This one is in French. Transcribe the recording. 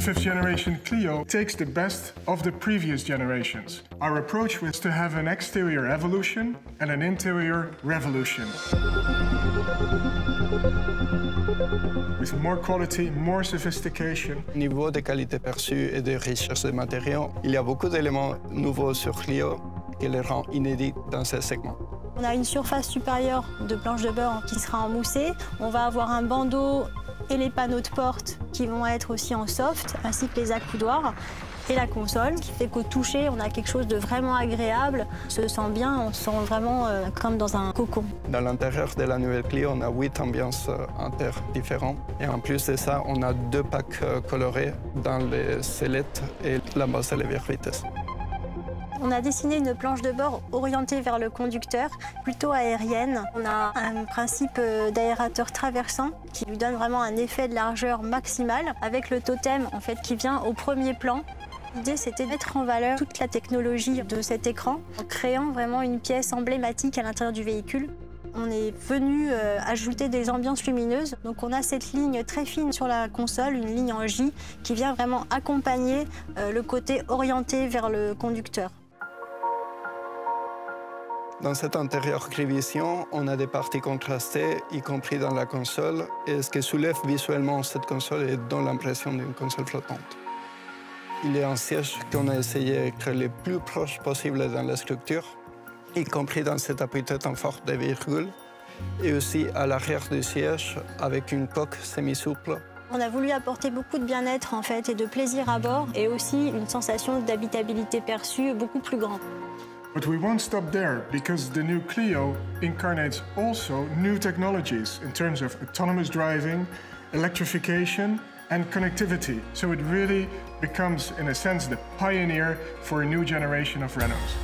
fifth generation Clio takes the best of the previous generations. Our approach was to have an exterior evolution and an interior revolution. With more quality, more sophistication. Au niveau des qualités perçues et de richesse des matériaux, il y a beaucoup d'éléments nouveaux sur Clio qui les rend inédits dans ce segment. On a une surface supérieure de planche de beurre qui sera en moussé. On va avoir un bandeau et les panneaux de porte qui vont être aussi en soft, ainsi que les accoudoirs et la console, qui fait qu'au toucher, on a quelque chose de vraiment agréable. On se sent bien, on se sent vraiment comme dans un cocon. Dans l'intérieur de la nouvelle Clio, on a 8 ambiances inter différentes. Et en plus de ça, on a 2 packs colorés dans les sellettes et la base de levier vitesse. On a dessiné une planche de bord orientée vers le conducteur, plutôt aérienne. On a un principe d'aérateur traversant qui lui donne vraiment un effet de largeur maximale avec le totem en fait, qui vient au premier plan. L'idée, c'était de mettre en valeur toute la technologie de cet écran en créant vraiment une pièce emblématique à l'intérieur du véhicule. On est venu ajouter des ambiances lumineuses. Donc on a cette ligne très fine sur la console, une ligne en J, qui vient vraiment accompagner le côté orienté vers le conducteur. Dans cet intérieur gris vision, on a des parties contrastées, y compris dans la console. Et ce qui soulève visuellement cette console et donne l'impression d'une console flottante. Il y a un siège qu'on a essayé d'être le plus proche possible dans la structure, y compris dans cet appui-tête en forme de virgule, et aussi à l'arrière du siège avec une coque semi-souple. On a voulu apporter beaucoup de bien-être en fait, et de plaisir à bord, et aussi une sensation d'habitabilité perçue beaucoup plus grande. But we won't stop there, because the new Clio incarnates also new technologies in terms of autonomous driving, electrification and connectivity. So it really becomes, in a sense, the pioneer for a new generation of Renaults.